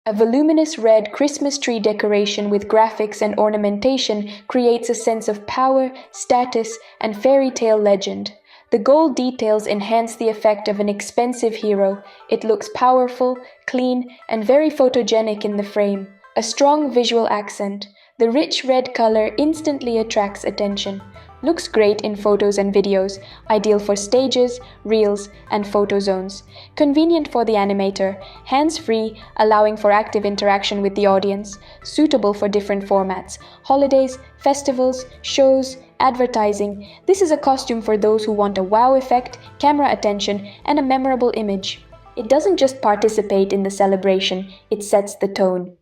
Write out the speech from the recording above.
A voluminous red Christmas tree decoration with graphics and ornamentation creates a sense of power, status, and fairy tale legend. The gold details enhance the effect of an expensive hero. It looks powerful, clean, and very photogenic in the frame. A strong visual accent. The rich red color instantly attracts attention. Looks great in photos and videos, ideal for stages, reels, and photo zones. Convenient for the animator, hands-free, allowing for active interaction with the audience. Suitable for different formats, holidays, festivals, shows, advertising. This is a costume for those who want a wow effect, camera attention, and a memorable image. It doesn't just participate in the celebration, it sets the tone.